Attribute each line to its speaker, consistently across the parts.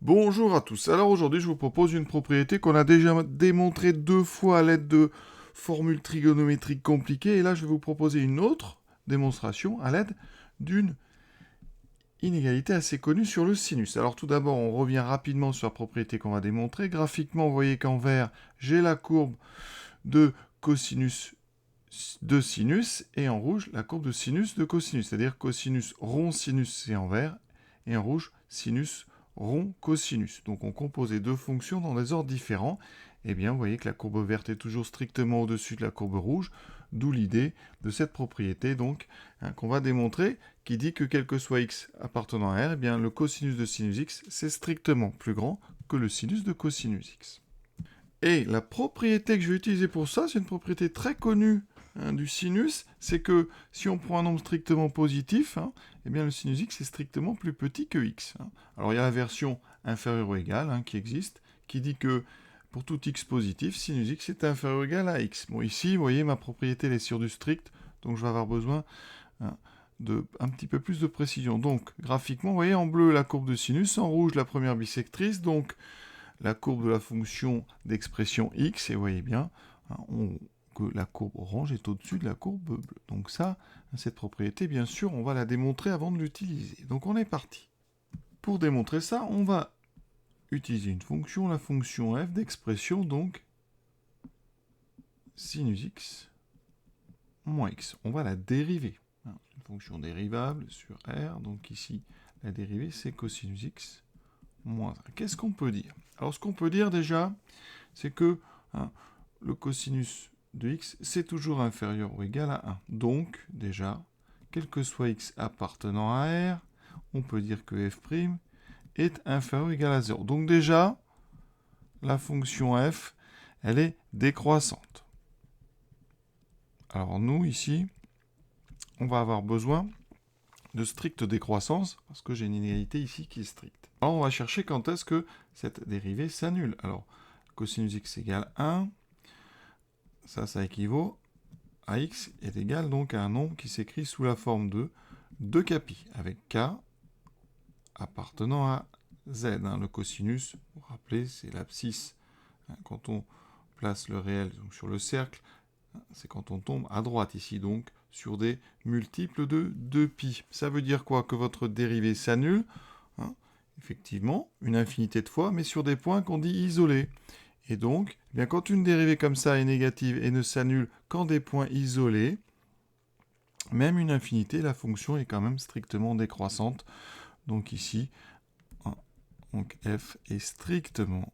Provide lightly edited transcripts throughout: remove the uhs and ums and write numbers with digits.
Speaker 1: Bonjour à tous. Alors aujourd'hui, je vous propose une propriété qu'on a déjà démontrée 2 fois à l'aide de formules trigonométriques compliquées. Et là, je vais vous proposer une autre démonstration à l'aide d'une inégalité assez connue sur le sinus. Alors tout d'abord, on revient rapidement sur la propriété qu'on va démontrer. Graphiquement, vous voyez qu'en vert, j'ai la courbe de cosinus de sinus et en rouge, la courbe de sinus de cosinus. C'est-à-dire cosinus rond sinus, c'est en vert, et en rouge, sinus rond cosinus. Donc on compose les deux fonctions dans des ordres différents. Eh bien, vous voyez que la courbe verte est toujours strictement au-dessus de la courbe rouge, d'où l'idée de cette propriété donc qu'on va démontrer, qui dit que quel que soit x appartenant à R, eh bien le cosinus de sinus x, c'est strictement plus grand que le sinus de cosinus x. Et la propriété que je vais utiliser pour ça, c'est une propriété très connue du sinus, c'est que si on prend un nombre strictement positif, eh bien le sinus x est strictement plus petit que x. Alors il y a la version inférieure ou égale qui existe, qui dit que pour tout x positif, sinus x est inférieur ou égal à x. Bon, ici, vous voyez, ma propriété elle est sur du strict, donc je vais avoir besoin de un petit peu plus de précision. Donc, graphiquement, vous voyez, en bleu, la courbe de sinus, en rouge, la première bisectrice, donc la courbe de la fonction d'expression x, et vous voyez bien que la courbe orange est au-dessus de la courbe bleue. Donc ça, cette propriété, bien sûr, on va la démontrer avant de l'utiliser. Donc on est parti. Pour démontrer ça, on va utiliser une fonction, la fonction f d'expression, donc sinus x moins x. On va la dériver. C'est une fonction dérivable sur R, donc ici, la dérivée, c'est cosinus x moins 1. Qu'est-ce qu'on peut dire? Alors ce qu'on peut dire déjà, c'est que le cosinus de x, c'est toujours inférieur ou égal à 1. Donc, déjà, quel que soit x appartenant à R, on peut dire que f' est inférieur ou égal à 0. Donc déjà, la fonction f, elle est décroissante. Alors nous, ici, on va avoir besoin de stricte décroissance, parce que j'ai une inégalité ici qui est stricte. Alors on va chercher quand est-ce que cette dérivée s'annule. Alors, cosinus x égale 1, ça équivaut à x est égal donc à un nombre qui s'écrit sous la forme de 2 capi, avec k appartenant à z. Le cosinus, vous vous rappelez, c'est l'abscisse. Quand on place le réel donc, sur le cercle, c'est quand on tombe à droite ici, donc sur des multiples de 2pi. Ça veut dire quoi? Que votre dérivée s'annule, effectivement, une infinité de fois, mais sur des points qu'on dit isolés. Et donc, eh bien, quand une dérivée comme ça est négative et ne s'annule qu'en des points isolés, même une infinité, la fonction est quand même strictement décroissante. Donc ici, donc f est strictement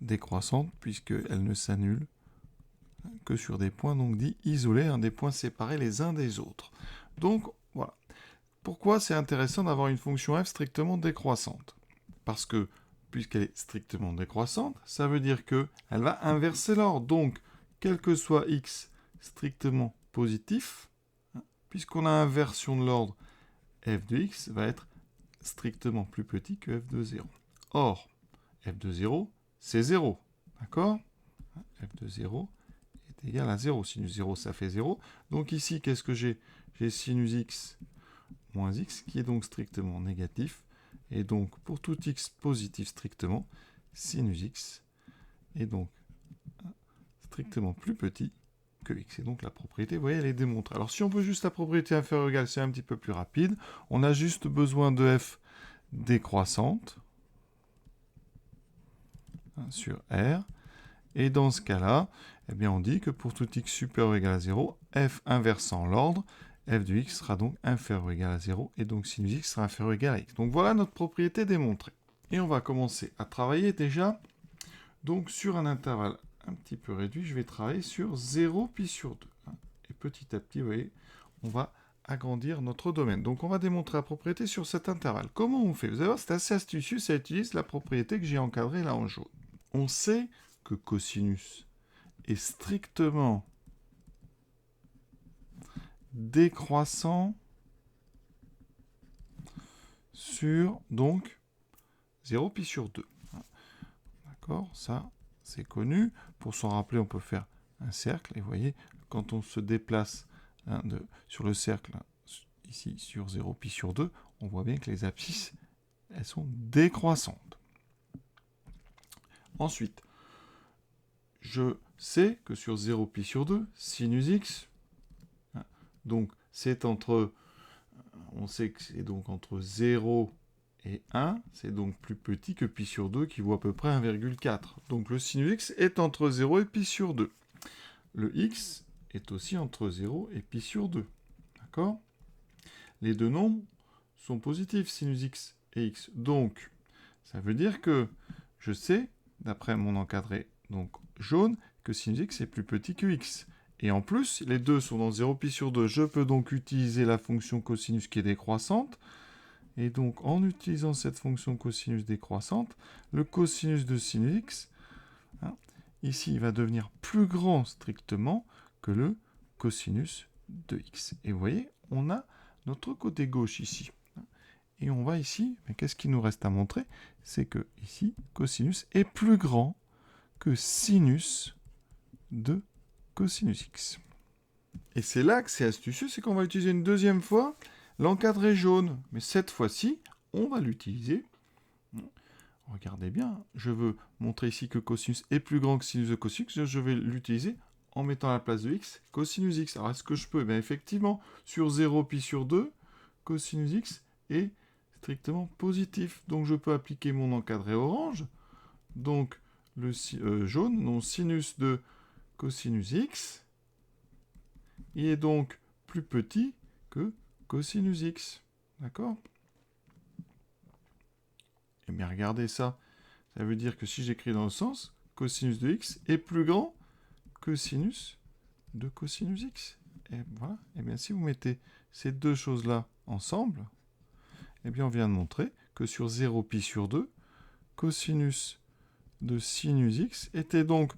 Speaker 1: décroissante puisqu'elle ne s'annule que sur des points donc dits isolés, des points séparés les uns des autres. Donc voilà. Pourquoi c'est intéressant d'avoir une fonction f strictement décroissante? Parce que puisqu'elle est strictement décroissante, ça veut dire qu'elle va inverser l'ordre. Donc, quel que soit x strictement positif, puisqu'on a inversion de l'ordre, f de x va être strictement plus petit que f de 0. Or, f de 0, c'est 0. D'accord? F de 0 est égal à 0. Sinus 0, ça fait 0. Donc ici, qu'est-ce que j'ai? J'ai sinus x moins x, qui est donc strictement négatif. Et donc, pour tout x positif strictement, sinus x est donc strictement plus petit que x. Et donc, la propriété, vous voyez, elle est démontrée. Alors, si on veut juste la propriété inférieure ou égale, c'est un petit peu plus rapide. On a juste besoin de f décroissante sur R. Et dans ce cas-là, eh bien, on dit que pour tout x supérieur ou égal à 0, f inversant l'ordre, f de x sera donc inférieur ou égal à 0, et donc sinus x sera inférieur ou égal à x. Donc voilà notre propriété démontrée. Et on va commencer à travailler déjà donc sur un intervalle un petit peu réduit. Je vais travailler sur 0 puis sur 2. Et petit à petit, vous voyez, on va agrandir notre domaine. Donc on va démontrer la propriété sur cet intervalle. Comment on fait? Vous allez voir, c'est assez astucieux, ça utilise la propriété que j'ai encadrée là en jaune. On sait que cosinus est strictement décroissant sur donc 0 puis sur 2. D'accord? Ça, c'est connu. Pour s'en rappeler, on peut faire un cercle. Et vous voyez, quand on se déplace sur le cercle, ici sur 0 puis sur 2, on voit bien que les abscisses, elles sont décroissantes. Ensuite, je sais que sur 0 pi sur 2, sinus x, donc c'est entre, on sait que c'est donc entre 0 et 1, c'est donc plus petit que pi sur 2 qui vaut à peu près 1,4. Donc le sinus x est entre 0 et pi sur 2. Le x est aussi entre 0 et pi sur 2. D'accord? Les deux nombres sont positifs, sinus x et x. Donc, ça veut dire que je sais, d'après mon encadré donc jaune, que sinus x est plus petit que x. Et en plus, les deux sont dans 0 pi sur 2. Je peux donc utiliser la fonction cosinus qui est décroissante. Et donc, en utilisant cette fonction cosinus décroissante, le cosinus de sinus x, ici, il va devenir plus grand strictement que le cosinus de x. Et vous voyez, on a notre côté gauche ici. Et on va ici, mais qu'est-ce qu'il nous reste à montrer? C'est que ici, cosinus est plus grand que sinus de cosinus x. Et c'est là que c'est astucieux, c'est qu'on va utiliser une deuxième fois l'encadré jaune. Mais cette fois-ci, on va l'utiliser. Regardez bien, je veux montrer ici que cosinus est plus grand que sinus de cosinus. Je vais l'utiliser en mettant à la place de x cosinus x. Alors, est-ce que je peux? Eh bien, effectivement, sur 0 pi sur 2, cosinus x est strictement positif. Donc, je peux appliquer mon encadré orange. Donc, le jaune, non, sinus de cosinus x, il est donc plus petit que cosinus x. D'accord? Eh bien, regardez ça. Ça veut dire que si j'écris dans le sens, cosinus de x est plus grand que sinus de cosinus x. Et voilà. Eh bien, si vous mettez ces deux choses-là ensemble, eh bien, on vient de montrer que sur 0 pi sur 2, cosinus de sinus x était donc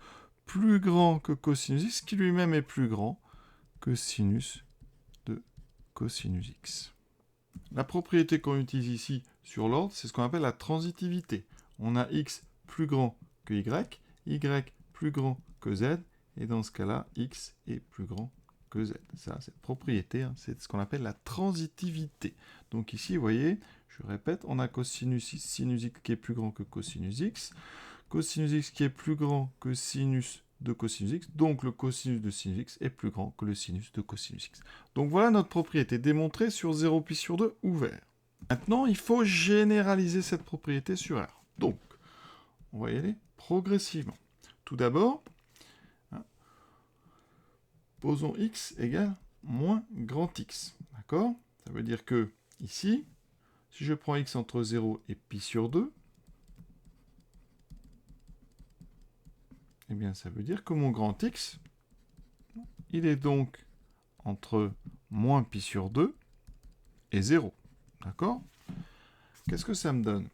Speaker 1: plus grand que cosinus x, qui lui-même est plus grand que sinus de cosinus x. La propriété qu'on utilise ici sur l'ordre, c'est ce qu'on appelle la transitivité. On a x plus grand que y plus grand que z, et dans ce cas-là, x est plus grand que z. Ça, cette propriété, c'est ce qu'on appelle la transitivité. Donc ici, vous voyez, je répète, on a cosinus sinus x qui est plus grand que cosinus x, cosinus x qui est plus grand que sinus de cosinus x, donc le cosinus de sinus x est plus grand que le sinus de cosinus x. Donc voilà notre propriété démontrée sur 0 pi sur 2 ouvert. Maintenant, il faut généraliser cette propriété sur R. Donc, on va y aller progressivement. Tout d'abord, posons x égale moins grand x. D'accord? Ça veut dire que, ici, si je prends x entre 0 et pi sur 2, eh bien, ça veut dire que mon grand x, il est donc entre moins pi sur 2 et 0. D'accord? Qu'est-ce que ça me donne?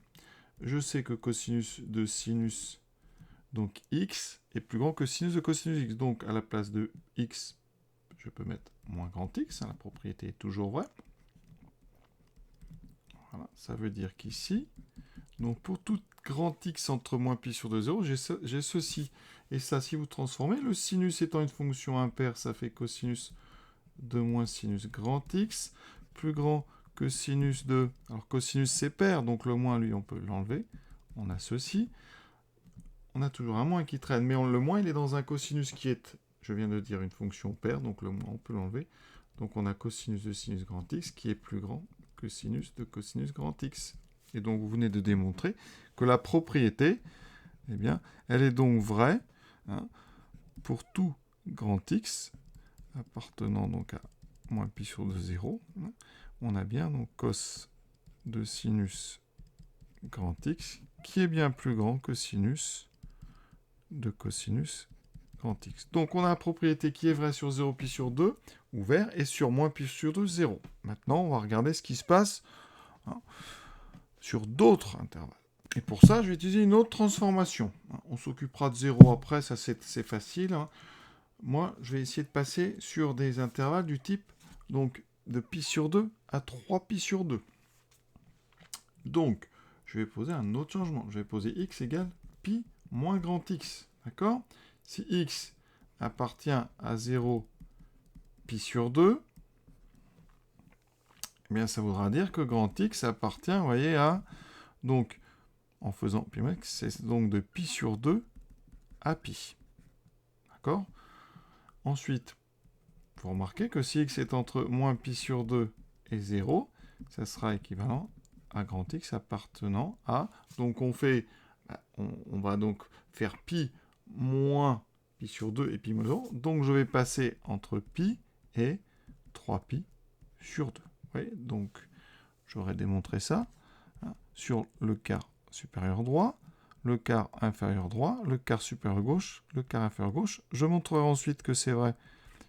Speaker 1: Je sais que cosinus de sinus, donc x, est plus grand que sinus de cosinus x. Donc, à la place de x, je peux mettre moins grand x. La propriété est toujours vraie. Voilà, ça veut dire qu'ici, donc pour tout grand x entre moins pi sur 2 et 0, j'ai ceci. Et ça, si vous transformez, le sinus étant une fonction impaire, ça fait cosinus de moins sinus grand x, plus grand que sinus de... Alors cosinus c'est pair, donc le moins, lui, on peut l'enlever. On a ceci. On a toujours un moins qui traîne, mais le moins, il est dans un cosinus qui est, je viens de dire, une fonction paire, donc le moins, on peut l'enlever. Donc on a cosinus de sinus grand x qui est plus grand que sinus de cosinus grand x. Et donc vous venez de démontrer que la propriété, eh bien, elle est donc vraie pour tout grand x appartenant donc à moins pi sur 2, 0. On a bien donc cos de sinus grand x qui est bien plus grand que sinus de cosinus grand x. Donc on a la propriété qui est vraie sur 0 pi sur 2, ouvert, et sur moins pi sur 2, 0. Maintenant, on va regarder ce qui se passe sur d'autres intervalles. Et pour ça, je vais utiliser une autre transformation. On s'occupera de 0 après, ça c'est facile. Moi, je vais essayer de passer sur des intervalles du type donc, de pi sur 2 à 3 pi sur 2. Donc, je vais poser un autre changement. Je vais poser x égale pi moins grand x. D'accord? Si x appartient à 0 pi sur 2, eh bien ça voudra dire que grand x appartient, vous voyez, à donc en faisant pi moins x, c'est donc de pi sur 2 à pi. D'accord? Ensuite, vous remarquez que si x est entre moins pi sur 2 et 0, ça sera équivalent à grand X appartenant à... Donc on va donc faire pi moins pi sur 2 et pi moins 0. Donc je vais passer entre pi et 3pi sur 2. Oui, donc j'aurais démontré ça sur le quart supérieur droit, le quart inférieur droit, le quart supérieur gauche, le quart inférieur gauche. Je montrerai ensuite que c'est vrai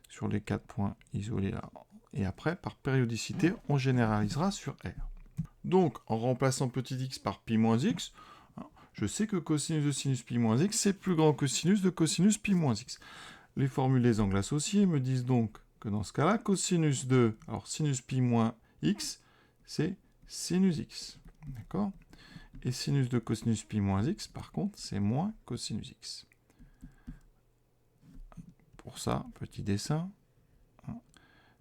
Speaker 1: sur les 4 points isolés là. Et après, par périodicité, on généralisera sur R. Donc, en remplaçant petit x par pi moins x, je sais que cosinus de sinus pi moins x, c'est plus grand que sinus de cosinus pi moins x. Les formules des angles associés me disent donc que dans ce cas-là, cosinus de... Alors, sinus pi moins x, c'est sinus x. D'accord? Et sinus de cosinus pi moins x, par contre, c'est moins cosinus x. Pour ça, petit dessin.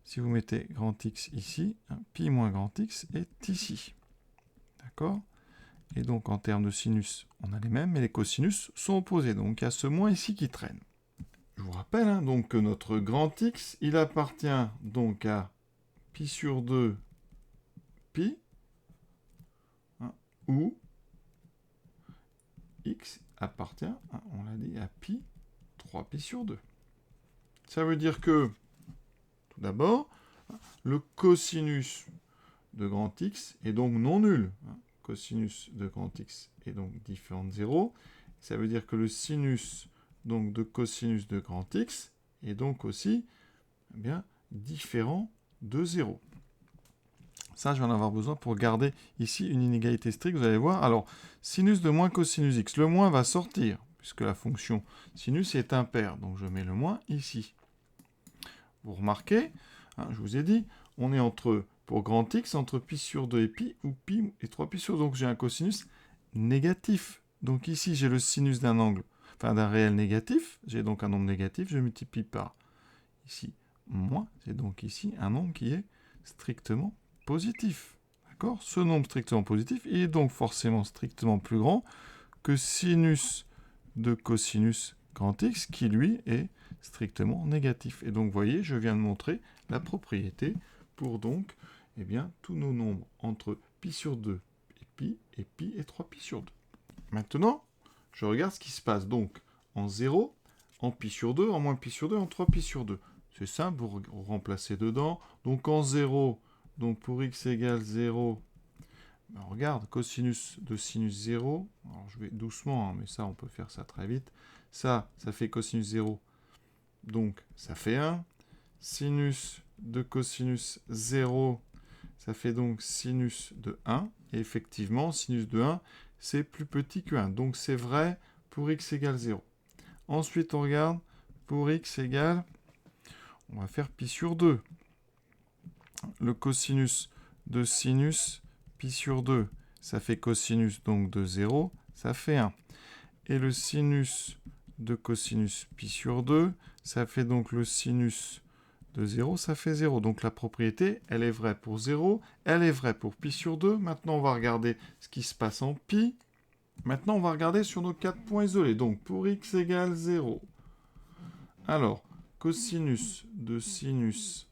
Speaker 1: Si vous mettez grand X ici, pi moins grand X est ici. D'accord? Et donc, en termes de sinus, on a les mêmes, mais les cosinus sont opposés. Donc, il y a ce moins ici qui traîne. Je vous rappelle donc que notre grand X, il appartient donc à pi sur 2 pi, ou X appartient, on l'a dit, à pi 3pi sur 2. Ça veut dire que, tout d'abord, le cosinus de grand X est donc non nul. Cosinus de grand X est donc différent de 0. Ça veut dire que le sinus donc, de cosinus de grand X est donc aussi différent de 0. Ça, je vais en avoir besoin pour garder ici une inégalité stricte. Vous allez voir. Alors, sinus de moins cosinus x. Le moins va sortir, puisque la fonction sinus est impaire. Donc, je mets le moins ici. Vous remarquez, je vous ai dit, on est pour grand X, entre pi sur 2 et pi, ou pi et 3pi sur 2. Donc, j'ai un cosinus négatif. Donc, ici, j'ai le sinus d'un angle, d'un réel négatif. J'ai donc un nombre négatif, je multiplie par, ici, moins. C'est donc ici un nombre qui est strictement positif. D'accord? Ce nombre strictement positif, il est donc forcément strictement plus grand que sinus de cosinus grand X, qui lui est strictement négatif. Et donc, vous voyez, je viens de montrer la propriété pour donc, tous nos nombres entre pi sur 2 et pi et 3pi sur 2. Maintenant, je regarde ce qui se passe donc en 0, en pi sur 2, en moins pi sur 2, en 3pi sur 2. C'est simple, vous remplacez dedans. Donc en 0, donc pour x égale 0, on regarde, cosinus de sinus 0. Alors je vais doucement, mais ça, on peut faire ça très vite. Ça fait cosinus 0. Donc, ça fait 1. Sinus de cosinus 0, ça fait donc sinus de 1. Et effectivement, sinus de 1, c'est plus petit que 1. Donc, c'est vrai pour x égale 0. Ensuite, on regarde pour x égale... On va faire pi sur 2. Le cosinus de sinus pi sur 2, ça fait cosinus donc de 0, ça fait 1. Et le sinus de cosinus pi sur 2, ça fait donc le sinus de 0, ça fait 0. Donc la propriété, elle est vraie pour 0, elle est vraie pour pi sur 2. Maintenant, on va regarder ce qui se passe en pi. Maintenant, on va regarder sur nos 4 points isolés. Donc pour x égale 0. Alors, cosinus de sinus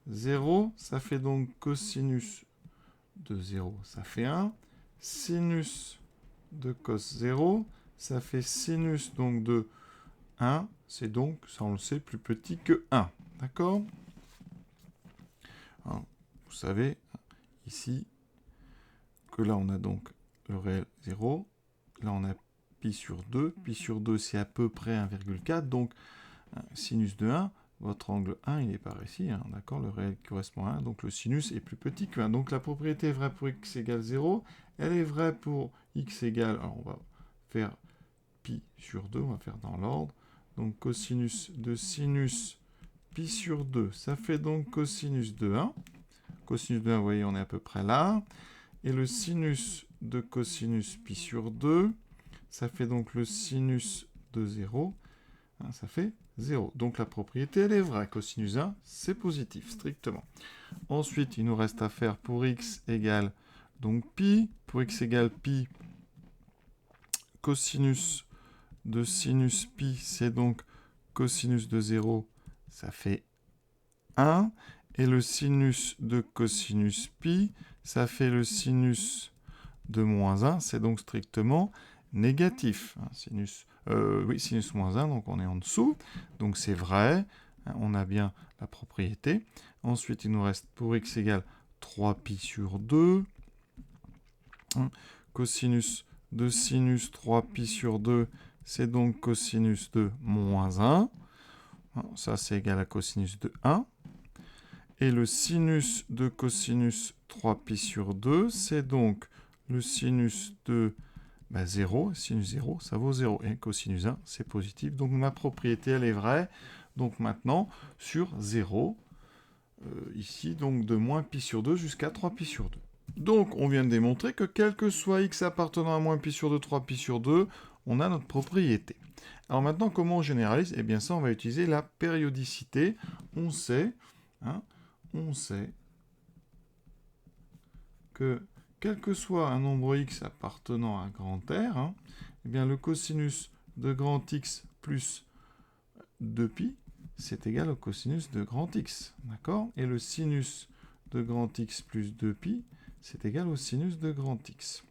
Speaker 1: 0, ça fait donc cosinus de 0, ça fait 1. Sinus de cos 0, ça fait sinus donc de 1. C'est donc, ça on le sait, plus petit que 1. D'accord? Vous savez, ici, que là on a donc le réel 0. Là on a pi sur 2. Pi sur 2, c'est à peu près 1,4. Donc, sinus de 1, votre angle 1, il est par ici. D'accord? Le réel correspond à 1. Donc, le sinus est plus petit que 1. Donc, la propriété est vraie pour x égale 0. Elle est vraie pour x égale... Alors, on va faire pi sur 2. On va faire dans l'ordre. Donc, cosinus de sinus pi sur 2, ça fait donc cosinus de 1. Cosinus de 1, vous voyez, on est à peu près là. Et le sinus de cosinus pi sur 2, ça fait donc le sinus de 0. Ça fait 0. Donc la propriété, elle est vraie. Cosinus 1, c'est positif, strictement. Ensuite, il nous reste à faire pour x égale donc pi. Pour x égale pi, cosinus de sinus pi, c'est donc cosinus de 0, ça fait 1. Et le sinus de cosinus pi, ça fait le sinus de moins 1, c'est donc strictement négatif. Sinus moins 1, donc on est en dessous. Donc c'est vrai, on a bien la propriété. Ensuite, il nous reste pour x égale 3pi sur 2. Cosinus de sinus 3pi sur 2, c'est donc cosinus de moins 1. Ça, c'est égal à cosinus de 1. Et le sinus de cosinus 3pi sur 2, c'est donc le sinus de 0. Sinus 0, ça vaut 0. Et cosinus 1, c'est positif. Donc ma propriété, elle est vraie. Donc maintenant, sur 0, ici, donc de moins pi sur 2 jusqu'à 3pi sur 2. Donc on vient de démontrer que quel que soit x appartenant à moins pi sur 2, 3pi sur 2, on a notre propriété. Alors maintenant, comment on généralise? Eh bien ça, on va utiliser la périodicité. On sait que quel que soit un nombre x appartenant à grand R, eh bien le cosinus de grand X plus 2pi, c'est égal au cosinus de grand X. D'accord? Et le sinus de grand X plus 2pi, c'est égal au sinus de grand X.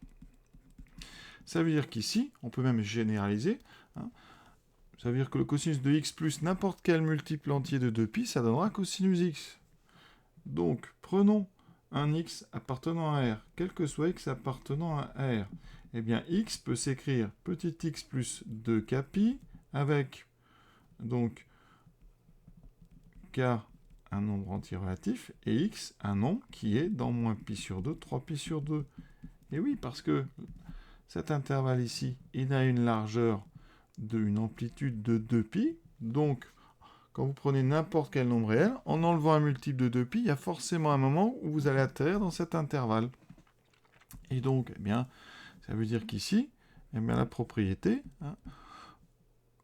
Speaker 1: Ça veut dire qu'ici, on peut même généraliser. Ça veut dire que le cosinus de x plus n'importe quel multiple entier de 2pi, ça donnera cosinus x. Donc, prenons un x appartenant à R, quel que soit x appartenant à R. Eh bien, x peut s'écrire petit x plus 2kpi avec, donc, k, un nombre entier relatif, et x, un nombre qui est dans moins pi sur 2, 3pi sur 2. Et oui, parce que cet intervalle ici, il a une largeur d'une amplitude de 2pi, donc quand vous prenez n'importe quel nombre réel, en enlevant un multiple de 2pi, il y a forcément un moment où vous allez atterrir dans cet intervalle. Et donc, eh bien, ça veut dire qu'ici, eh bien, la propriété,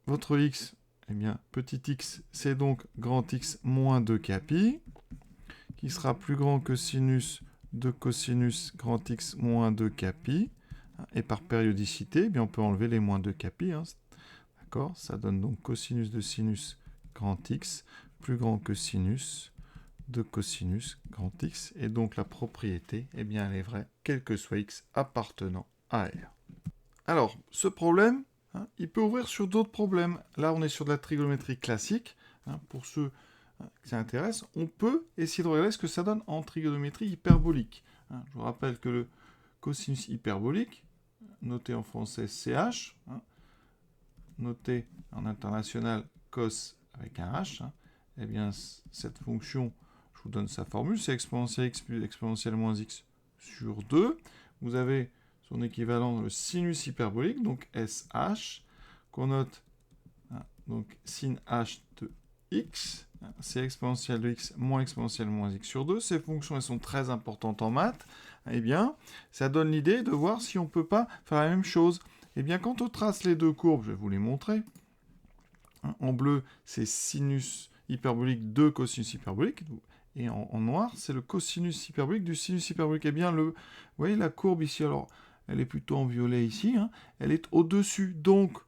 Speaker 1: votre x, eh bien, petit x, c'est donc grand X moins 2kpi, qui sera plus grand que sinus de cosinus grand X moins 2kpi. Et par périodicité, eh bien, on peut enlever les moins 2kpi. D'accord? Ça donne donc cosinus de sinus grand X plus grand que sinus de cosinus grand X. Et donc la propriété, eh bien, elle est vraie, quel que soit x appartenant à R. Alors, ce problème, il peut ouvrir sur d'autres problèmes. Là, on est sur de la trigonométrie classique. Pour ceux qui s'intéressent, on peut essayer de regarder ce que ça donne en trigonométrie hyperbolique. Je vous rappelle que le cosinus hyperbolique, noté en français CH, noté en international cos avec un H, eh bien, cette fonction, je vous donne sa formule, c'est exponentielle x plus exponentielle moins x sur 2. Vous avez son équivalent dans le sinus hyperbolique, donc SH, qu'on note donc sin h de x, c'est exponentielle de x moins exponentielle moins x sur 2. Ces fonctions, elles sont très importantes en maths. Eh bien, ça donne l'idée de voir si on ne peut pas faire la même chose. Eh bien, quand on trace les deux courbes, je vais vous les montrer. En bleu, c'est sinus hyperbolique de cosinus hyperbolique. Et en noir, c'est le cosinus hyperbolique du sinus hyperbolique. Eh bien, vous voyez la courbe ici, alors, elle est plutôt en violet ici, elle est au-dessus. Donc,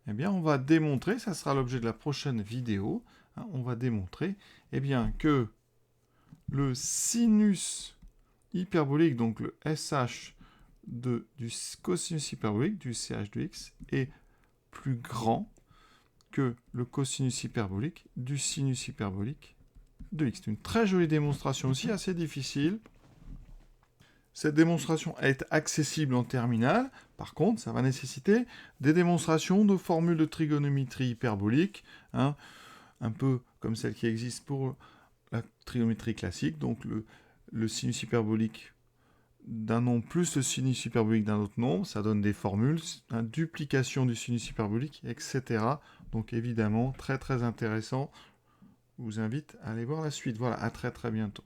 Speaker 1: eh bien, on va démontrer, ça sera l'objet de la prochaine vidéo, on va démontrer, eh bien, que le sinus hyperbolique, donc le SH du cosinus hyperbolique, du CH de x, est plus grand que le cosinus hyperbolique du sinus hyperbolique de x. C'est une très jolie démonstration aussi, assez difficile. Cette démonstration est accessible en terminale. Par contre, ça va nécessiter des démonstrations de formules de trigonométrie hyperbolique, un peu comme celle qui existe pour la trigonométrie classique, donc le sinus hyperbolique d'un nombre plus le sinus hyperbolique d'un autre nombre, ça donne des formules, duplication du sinus hyperbolique, etc. Donc évidemment, très très intéressant. Je vous invite à aller voir la suite. Voilà, à très très bientôt.